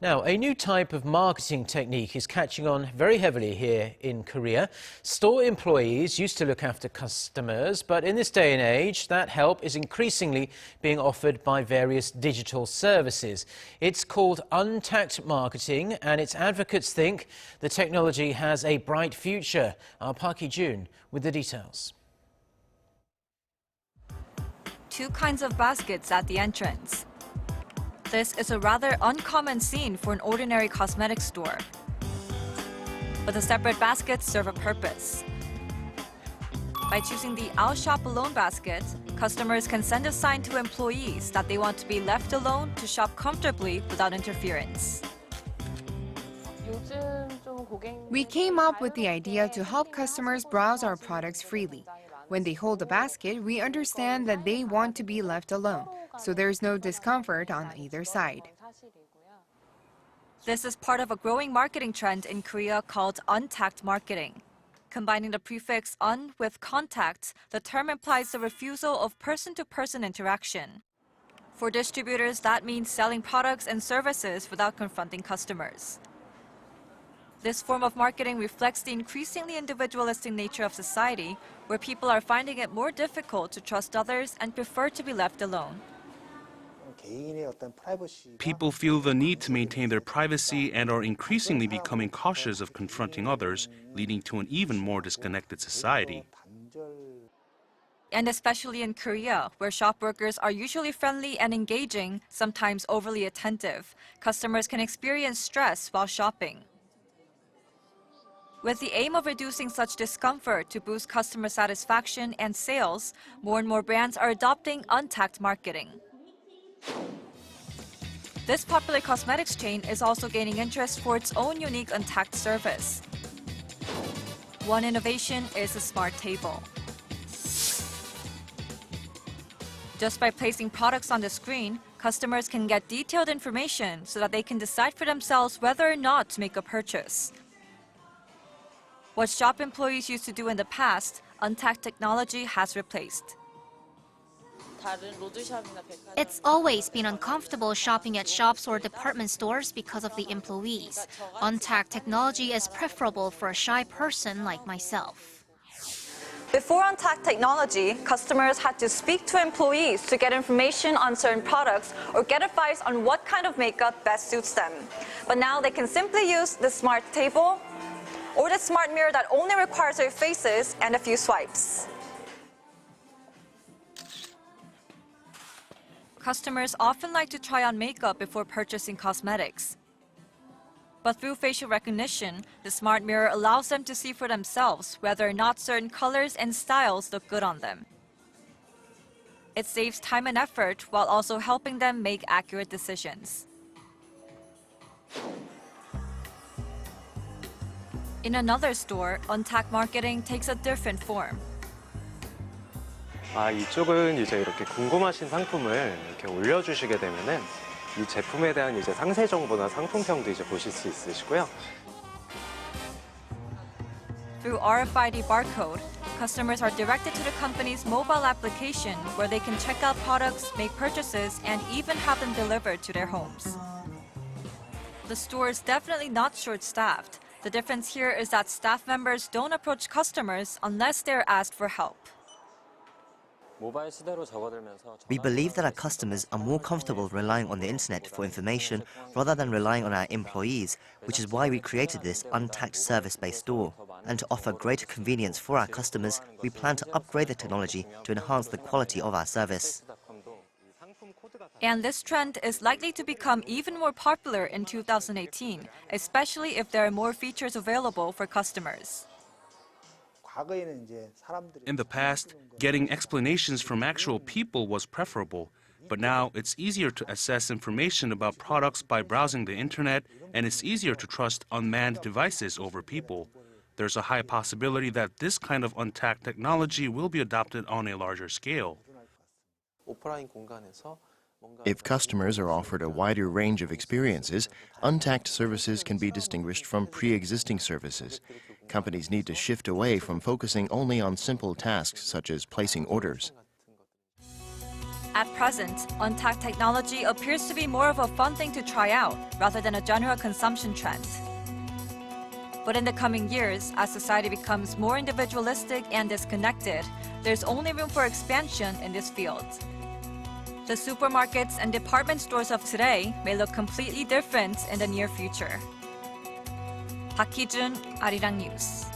Now, a new type of marketing technique is catching on very heavily here in Korea. Store employees used to look after customers, but in this day and age, that help is increasingly being offered by various digital services. It's called Untact marketing, and its advocates think the technology has a bright future. Our Hee-jun with the details. Two kinds of baskets at the entrance. This is a rather uncommon scene for an ordinary cosmetics store. But the separate baskets serve a purpose. By choosing the I'll shop alone basket, customers can send a sign to employees that they want to be left alone to shop comfortably without interference. We came up with the idea to help customers browse our products freely. When they hold the basket, we understand that they want to be left alone, so there's no discomfort on either side. This is part of a growing marketing trend in Korea called Untact marketing. Combining the prefix un with contact, the term implies the refusal of person-to-person interaction. For distributors, that means selling products and services without confronting customers. This form of marketing reflects the increasingly individualistic nature of society, where people are finding it more difficult to trust others and prefer to be left alone. People feel the need to maintain their privacy and are increasingly becoming cautious of confronting others, leading to an even more disconnected society. And especially in Korea, where shop workers are usually friendly and engaging, sometimes overly attentive, customers can experience stress while shopping. With the aim of reducing such discomfort to boost customer satisfaction and sales, more and more brands are adopting Untact marketing. This popular cosmetics chain is also gaining interest for its own unique Untact service. One innovation is a smart table. Just by placing products on the screen, customers can get detailed information so that they can decide for themselves whether or not to make a purchase. What shop employees used to do in the past, Untact technology has replaced. It's always been uncomfortable shopping at shops or department stores because of the employees. Untact technology is preferable for a shy person like myself. Before Untact technology, customers had to speak to employees to get information on certain products or get advice on what kind of makeup best suits them. But now they can simply use the smart table or the smart mirror that only requires their faces and a few swipes. Customers often like to try on makeup before purchasing cosmetics. But through facial recognition, the smart mirror allows them to see for themselves whether or not certain colors and styles look good on them. It saves time and effort while also helping them make accurate decisions. In another store, Untact marketing takes a different form. 이쪽은 이제 이렇게 궁금하신 상품을 이렇게 올려주시게 되면은 이 제품에 대한 이제 상세 정보나 상품평도 이제 보실 수 있으시고요. Through RFID barcode, customers are directed to the company's mobile application where they can check out products, make purchases, and even have them delivered to their homes. The store is definitely not short-staffed. The difference here is that staff members don't approach customers unless they're asked for help. We believe that our customers are more comfortable relying on the internet for information rather than relying on our employees, which is why we created this Untact service-based store. And to offer greater convenience for our customers, we plan to upgrade the technology to enhance the quality of our service. And this trend is likely to become even more popular in 2018, especially if there are more features available for customers. In the past, getting explanations from actual people was preferable, but now it's easier to assess information about products by browsing the internet, and it's easier to trust unmanned devices over people. There's a high possibility that this kind of Untact technology will be adopted on a larger scale. If customers are offered a wider range of experiences, Untact services can be distinguished from pre-existing services. Companies need to shift away from focusing only on simple tasks such as placing orders. At present, Untact technology appears to be more of a fun thing to try out rather than a general consumption trend. But in the coming years, as society becomes more individualistic and disconnected, there's only room for expansion in this field. The supermarkets and department stores of today may look completely different in the near future. Hee-jun, Arirang News.